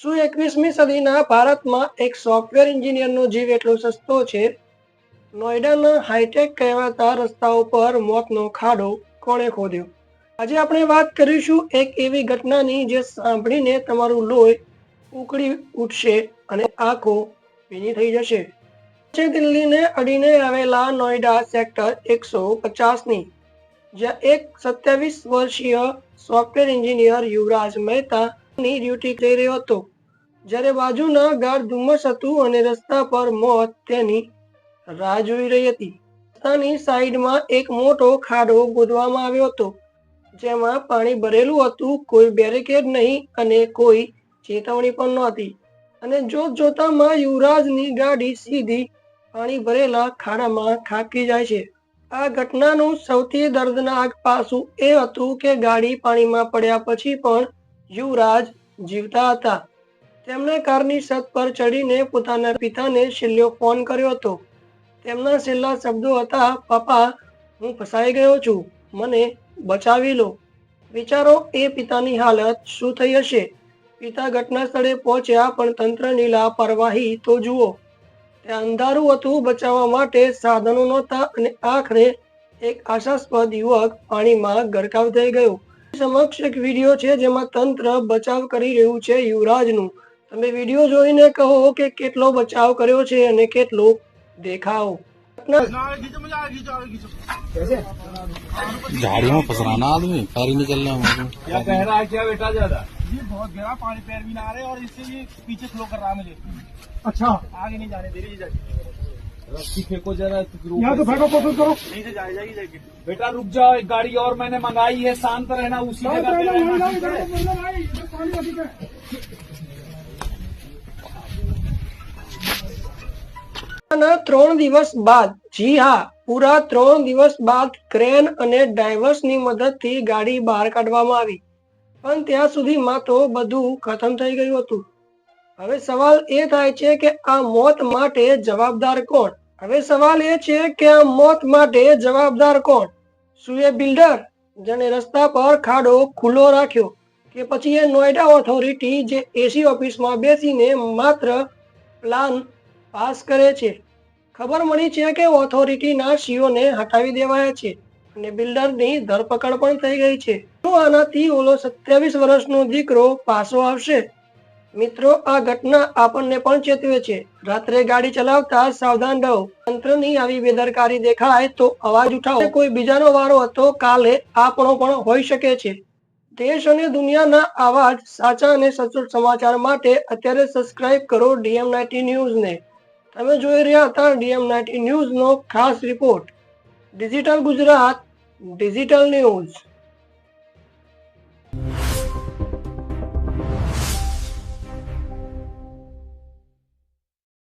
શું 21મી સદીના ભારતમાં એક સોફ્ટવેર એન્જિનિયરનો જીવ એટલો સસ્તો છે? નોઈડાના હાઈટેક કહેવાતા રસ્તાઓ પર મોતનો ખાડો કોણે ખોદ્યો? આજે આપણે વાત કરીશું એક એવી ઘટનાની જે સાંભળીને તમારું લોહી ઉકળી ઉઠશે અને આંખો ભીની થઈ જશે. છે દિલ્હીને અડીને આવેલા નોઈડા સેક્ટર 150ની, જ્યાં એક 27 વર્ષીય સોફ્ટવેર એન્જિનિયર યુવરાજ મહેતાની ડ્યુટી કરી રહ્યો હતો. જ્યારે બાજુના ગાઢ ધુમ્મસ હતું અને રસ્તા પર મોત તેની રાહ જોઈ રહી હતી. રસ્તાની સાઈડમાં એક મોટો ખાડો ખોદવામાં આવ્યો હતો, જેમાં પાણી ભરેલું હતું. કોઈ બેરિકેડ નહીં અને કોઈ ચેતવણી પણ નહોતી. અને જોતામાં યુવરાજની ગાડી સીધી પાણી ભરેલા ખાડામાં ખાબકી જાય છે. આ ઘટનાનું સૌથી દર્દનાક પાસું એ હતું કે ગાડી પાણીમાં પડ્યા પછી પણ યુવરાજ જીવતા હતા. તેમણે કારની છત પર ચડીને પોતાના પિતાને છેલ્લો ફોન કર્યો હતો. તેમના છેલ્લા શબ્દો હતા, "પપ્પા, હું ફસાઈ ગયો છું, મને બચાવી લો." વિચારો એ પિતાની હાલત શું થઈ હશે. પિતા ઘટના સ્થળે પહોંચ્યા, પણ તંત્રની લાપરવાહી તો જુઓ. ત્યાં અંધારું હતું, બચાવવા માટે સાધનો નહોતા અને આખરે એક આશાસ્પદ યુવક પાણીમાં ગરકાવ થઈ ગયો. સમક્ષ એક વિડીયો છે જેમાં તંત્ર બચાવ કરી રહ્યું છે યુવરાજનું. તમે વિડીયો જોઈને કહો કે કેટલો બચાવ કર્યો છે અને કેટલો દેખાવ. झाड़ियों में फंस रहा ना आदमी, पैर ही नहीं चल रहा है। क्या कह रहा है क्या बेटा? ज्यादा ये बहुत गहरा पानी, पैर भी ना आ रहे और इससे ये पीछे फ्लो कर रहा है मुझे। अच्छा, आगे नहीं जाने दे रही। रस्सी फेंको जरा, यहाँ तो फेंको, कोशिश करो। नहीं से जाएगी जाएगी। बेटा रुक जाओ, एक गाड़ी और मैंने मंगाई है, शांत रहना, उसी जगह पे रहना। 3 દિવસ બાદ, જી હા, પૂરા 3 દિવસ બાદ ક્રેન અને ડાઇવર્સની મદદથી ગાડી બહાર કાઢવામાં આવી. પણ ત્યાં સુધીમાં તો બધું ખતમ થઈ ગયું હતું. હવે સવાલ એ થાય છે કે આ મોત માટે જવાબદાર કોણ? શું એ બિલ્ડર જેને રસ્તા પર ખાડો ખુલ્લો રાખ્યો, કે પછી એ નોઈડા ઓથોરિટી જે એસી ઓફિસમાં બેસીને માત્ર પ્લાન પાસ કરે છે? ખબર મળી છે કે ઓથોરિટીના સીઓને હટાવી દેવાયા છે અને બિલ્ડરની ધરપકડ પણ થઈ ગઈ છે. શું આનાથી ઓલો 27 વર્ષનો દીકરો પાછો આવશે? મિત્રો, આ ઘટના આપણને પણ ચેતવે છે. રાત્રે ગાડી ચલાવતા સાવધાન રહો. તંત્રની આવી બેદરકારી દેખાય તો અવાજ ઉઠાવો. કોઈ બીજાનો વારો હતો, કાલે આપણો પણ હોઈ શકે છે. દેશ અને દુનિયાના આવા જ સાચા અને સચોટ સમાચાર માટે અત્યારે સબસ્ક્રાઇબ કરો DM90 ન્યૂઝને. તમે જોઈ રહ્યા હતા DM90 ન્યૂઝનો ખાસ report. Digital Gujarat, digital news.